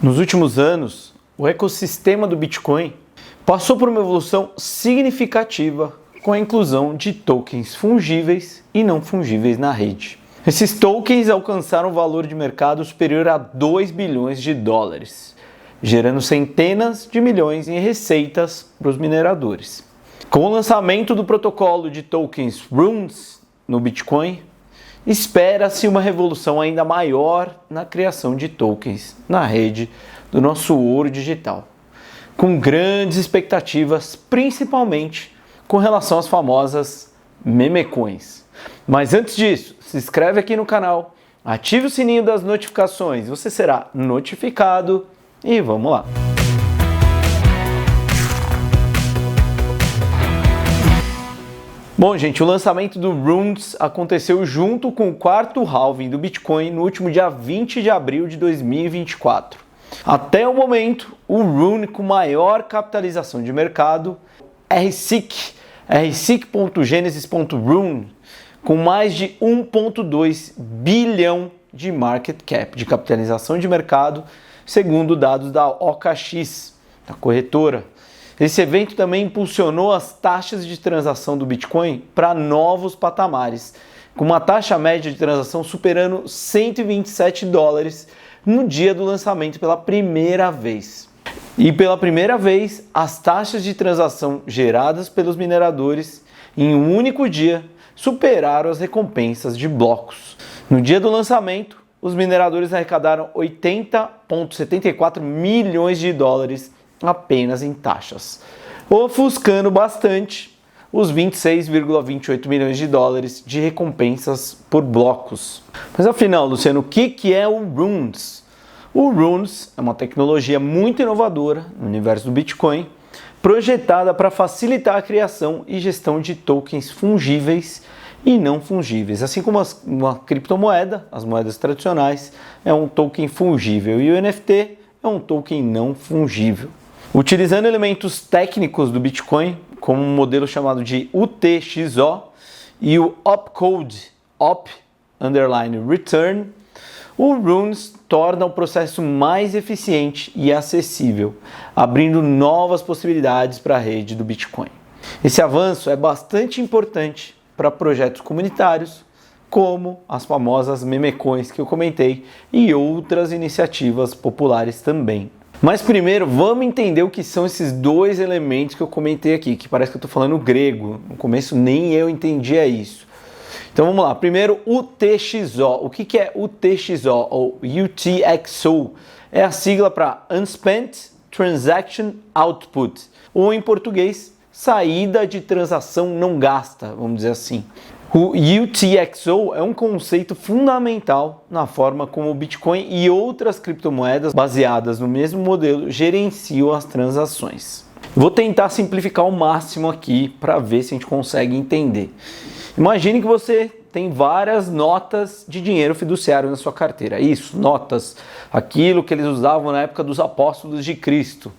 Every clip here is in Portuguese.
Nos últimos anos, o ecossistema do Bitcoin passou por uma evolução significativa com a inclusão de tokens fungíveis e não fungíveis na rede. Esses tokens alcançaram um valor de mercado superior a 2 bilhões de dólares, gerando centenas de milhões em receitas para os mineradores. Com o lançamento do protocolo de tokens Runes no Bitcoin, espera-se uma revolução ainda maior na criação de tokens na rede do nosso ouro digital, com grandes expectativas, principalmente com relação às famosas memecoins. Mas antes disso, se inscreve aqui no canal, ative o sininho das notificações, você será notificado e vamos lá! Bom, gente, o lançamento do Runes aconteceu junto com o quarto halving do Bitcoin no último dia 20 de abril de 2024. Até o momento, o Rune com maior capitalização de mercado, RSEC.Genesis.Rune, com mais de 1,2 bilhão de market cap, de capitalização de mercado, segundo dados da OKX, da corretora. Esse evento também impulsionou as taxas de transação do Bitcoin para novos patamares, com uma taxa média de transação superando 127 dólares no dia do lançamento pela primeira vez. E pela primeira vez, as taxas de transação geradas pelos mineradores em um único dia superaram as recompensas de blocos. No dia do lançamento, os mineradores arrecadaram 80,74 milhões de dólares apenas em taxas, ofuscando bastante os 26,28 milhões de dólares de recompensas por blocos. Mas afinal, Luciano, o que é o Runes? O Runes é uma tecnologia muito inovadora no universo do Bitcoin, projetada para facilitar a criação e gestão de tokens fungíveis e não fungíveis. Assim como uma criptomoeda, as moedas tradicionais, é um token fungível e o NFT é um token não fungível. Utilizando elementos técnicos do Bitcoin, como um modelo chamado de UTXO e o opcode op_return, o Runes torna o processo mais eficiente e acessível, abrindo novas possibilidades para a rede do Bitcoin. Esse avanço é bastante importante para projetos comunitários, como as famosas memecoins que eu comentei e outras iniciativas populares também. Mas primeiro, vamos entender o que são esses dois elementos que eu comentei aqui, que parece que eu estou falando grego. No começo nem eu entendia isso. Então vamos lá. Primeiro, UTXO. O que é UTXO ou UTXO? É a sigla para Unspent Transaction Output, ou em português, saída de transação não gasta, vamos dizer assim. O UTXO é um conceito fundamental na forma como o Bitcoin e outras criptomoedas baseadas no mesmo modelo gerenciam as transações. Vou tentar simplificar ao máximo aqui para ver se a gente consegue entender. Imagine que você tem várias notas de dinheiro fiduciário na sua carteira. Isso, notas, aquilo que eles usavam na época dos apóstolos de Cristo.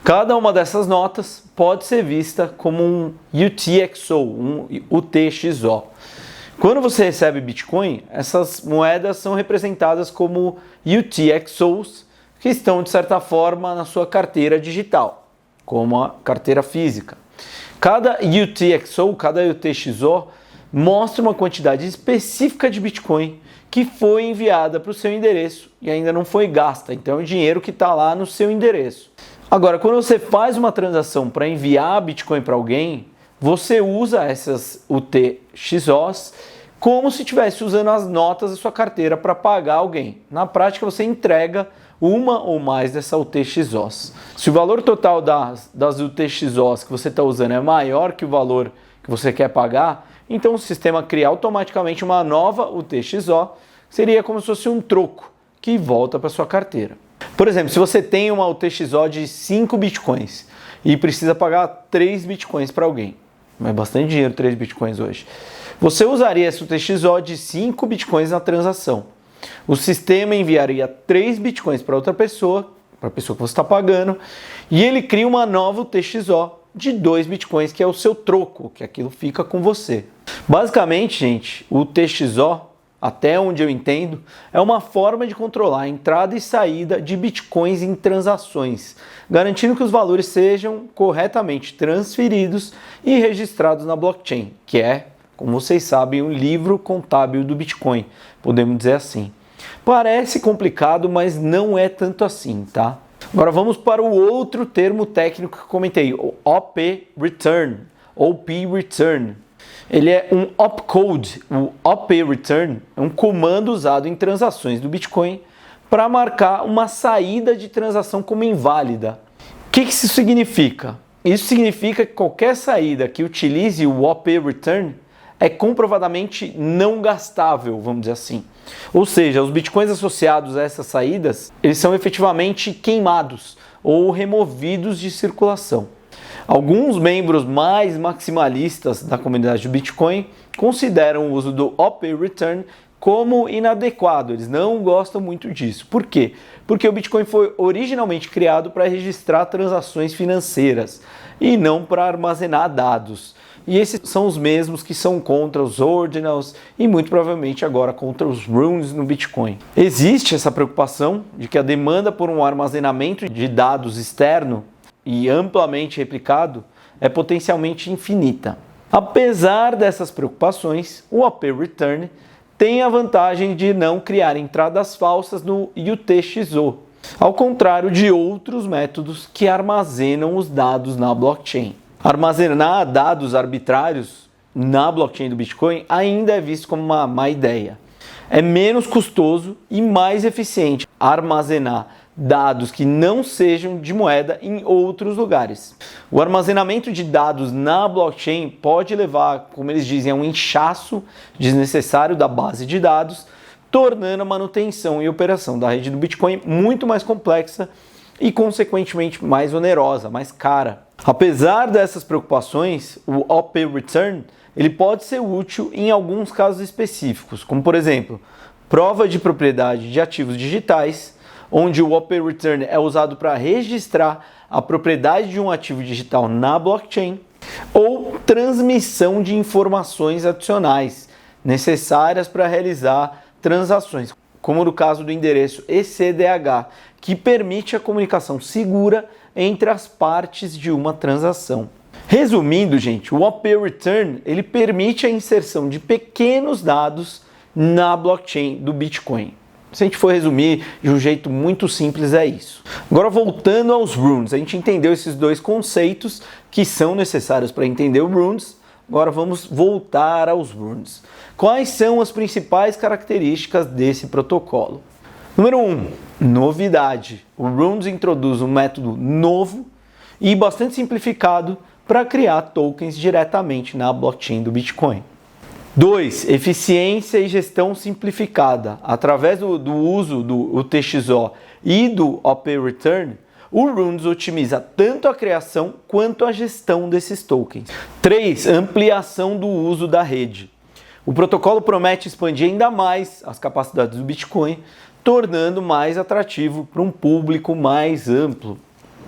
Cada uma dessas notas pode ser vista como um UTXO, um UTXO. Quando você recebe Bitcoin, essas moedas são representadas como UTXOs, que estão de certa forma na sua carteira digital, como a carteira física. Cada UTXO, cada UTXO, mostra uma quantidade específica de Bitcoin que foi enviada para o seu endereço e ainda não foi gasta. Então é o dinheiro que está lá no seu endereço. Agora, quando você faz uma transação para enviar Bitcoin para alguém, você usa essas UTXOs como se estivesse usando as notas da sua carteira para pagar alguém. Na prática, você entrega uma ou mais dessas UTXOs. Se o valor total das UTXOs que você está usando é maior que o valor que você quer pagar, então o sistema cria automaticamente uma nova UTXO, seria como se fosse um troco que volta para sua carteira. Por exemplo, se você tem uma UTXO de 5 bitcoins e precisa pagar 3 bitcoins para alguém, é bastante dinheiro 3 bitcoins hoje, você usaria essa UTXO de 5 bitcoins na transação. O sistema enviaria 3 bitcoins para outra pessoa, para a pessoa que você está pagando, e ele cria uma nova UTXO de 2 bitcoins, que é o seu troco, que aquilo fica com você. Basicamente, gente, o UTXO até onde eu entendo, é uma forma de controlar a entrada e saída de bitcoins em transações, garantindo que os valores sejam corretamente transferidos e registrados na blockchain, que é, como vocês sabem, um livro contábil do Bitcoin, podemos dizer assim. Parece complicado, mas não é tanto assim, tá? Agora vamos para o outro termo técnico que eu comentei, o OP Return, OP Return. Ele é um opcode. O OP Return é um comando usado em transações do Bitcoin para marcar uma saída de transação como inválida. O que isso significa? Isso significa que qualquer saída que utilize o OP Return é comprovadamente não gastável, vamos dizer assim. Ou seja, os bitcoins associados a essas saídas, eles são efetivamente queimados ou removidos de circulação. Alguns membros mais maximalistas da comunidade do Bitcoin consideram o uso do OP Return como inadequado, eles não gostam muito disso. Por quê? Porque o Bitcoin foi originalmente criado para registrar transações financeiras e não para armazenar dados. E esses são os mesmos que são contra os ordinals e muito provavelmente agora contra os runes no Bitcoin. Existe essa preocupação de que a demanda por um armazenamento de dados externo e amplamente replicado é potencialmente infinita. Apesar dessas preocupações, o OP Return tem a vantagem de não criar entradas falsas no UTXO, ao contrário de outros métodos que armazenam os dados na blockchain. Armazenar dados arbitrários na blockchain do Bitcoin ainda é visto como uma má ideia. É menos custoso e mais eficiente armazenar dados que não sejam de moeda em outros lugares. O armazenamento de dados na blockchain pode levar, como eles dizem, a um inchaço desnecessário da base de dados, tornando a manutenção e operação da rede do Bitcoin muito mais complexa e, consequentemente, mais onerosa, mais cara. Apesar dessas preocupações, o OP Return ele pode ser útil em alguns casos específicos, como por exemplo, prova de propriedade de ativos digitais, onde o OP Return é usado para registrar a propriedade de um ativo digital na blockchain, ou transmissão de informações adicionais necessárias para realizar transações, como no caso do endereço ECDH, que permite a comunicação segura entre as partes de uma transação. Resumindo, gente, o OP Return ele permite a inserção de pequenos dados na blockchain do Bitcoin. Se a gente for resumir de um jeito muito simples, é isso. Agora, voltando aos runes, a gente entendeu esses dois conceitos que são necessários para entender o runes. Agora vamos voltar aos runes. Quais são as principais características desse protocolo? Número 1, novidade. O runes introduz um método novo e bastante simplificado para criar tokens diretamente na blockchain do Bitcoin. 2. Eficiência e gestão simplificada. Através do uso do UTXO e do OP Return, o Runes otimiza tanto a criação quanto a gestão desses tokens. 3. Ampliação do uso da rede. O protocolo promete expandir ainda mais as capacidades do Bitcoin, tornando mais atrativo para um público mais amplo,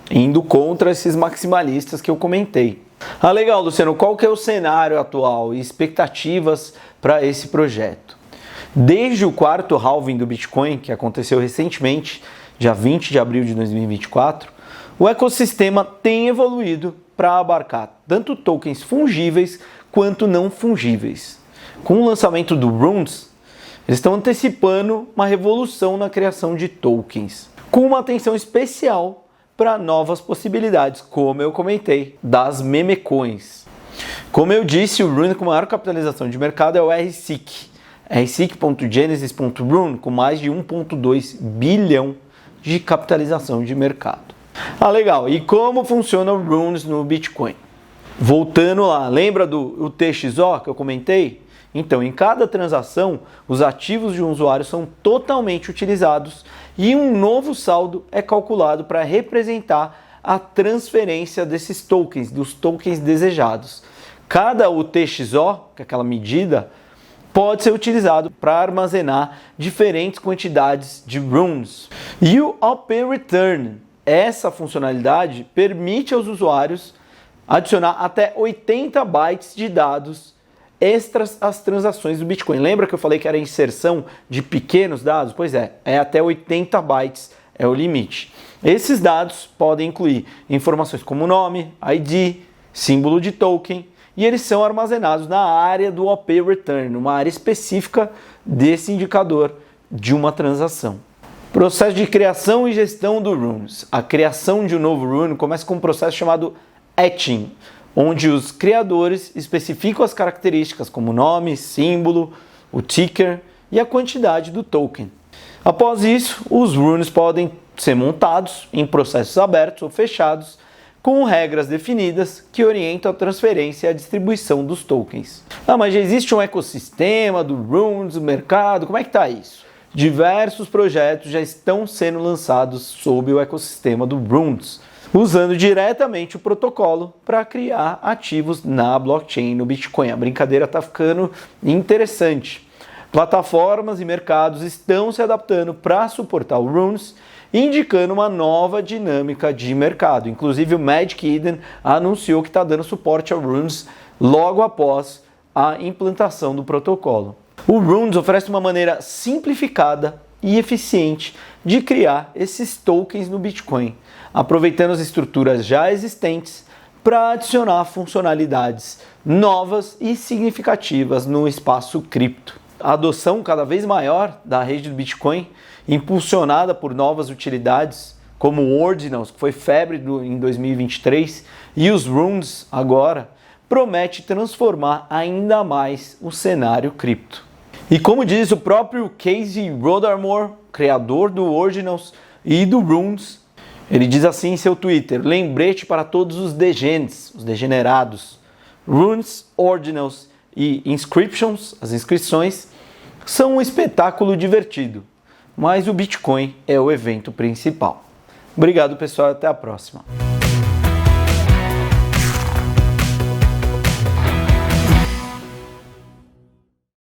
indo contra esses maximalistas que eu comentei. Ah, legal, Luciano, qual que é o cenário atual e expectativas para esse projeto? Desde o quarto halving do Bitcoin, que aconteceu recentemente, dia 20 de abril de 2024, o ecossistema tem evoluído para abarcar tanto tokens fungíveis quanto não fungíveis. Com o lançamento do Runes, eles estão antecipando uma revolução na criação de tokens, com uma atenção especial para novas possibilidades, como eu comentei, das memecoins. Como eu disse, o Rune com maior capitalização de mercado é o RSIC, rsic.genesis.rune, com mais de 1,2 bilhão de capitalização de mercado. Ah, legal, e como funciona o Runes no Bitcoin? Voltando lá, lembra do UTXO que eu comentei? Então, em cada transação, os ativos de um usuário são totalmente utilizados e um novo saldo é calculado para representar a transferência desses tokens, dos tokens desejados. Cada UTXO, que é aquela medida, pode ser utilizado para armazenar diferentes quantidades de runes. E o OP Return, essa funcionalidade permite aos usuários adicionar até 80 bytes de dados extras às transações do Bitcoin. Lembra que eu falei que era inserção de pequenos dados? Pois é até 80 bytes é o limite. Esses dados podem incluir informações como nome, ID, símbolo de token, e eles são armazenados na área do OP Return, uma área específica desse indicador de uma transação. Processo de criação e gestão do Runes. A criação de um novo Rune começa com um processo chamado Hatching, onde os criadores especificam as características como nome, símbolo, o ticker e a quantidade do token. Após isso, os runes podem ser montados em processos abertos ou fechados com regras definidas que orientam a transferência e a distribuição dos tokens. Mas já existe um ecossistema do runes, do mercado, como é que está isso? Diversos projetos já estão sendo lançados sob o ecossistema do runes, usando diretamente o protocolo para criar ativos na blockchain, no Bitcoin. A brincadeira está ficando interessante. Plataformas e mercados estão se adaptando para suportar o Runes, indicando uma nova dinâmica de mercado. Inclusive o Magic Eden anunciou que está dando suporte ao Runes logo após a implantação do protocolo. O Runes oferece uma maneira simplificada e eficiente de criar esses tokens no Bitcoin, aproveitando as estruturas já existentes para adicionar funcionalidades novas e significativas no espaço cripto. A adoção cada vez maior da rede do Bitcoin, impulsionada por novas utilidades, como o Ordinals, que foi febre em 2023, e os Runes agora, promete transformar ainda mais o cenário cripto. E como diz o próprio Casey Rodarmor, criador do Ordinals e do Runes, ele diz assim em seu Twitter: lembrete para todos os degens, os degenerados. Runes, Ordinals e Inscriptions, as inscrições, são um espetáculo divertido, mas o Bitcoin é o evento principal. Obrigado, pessoal, até a próxima.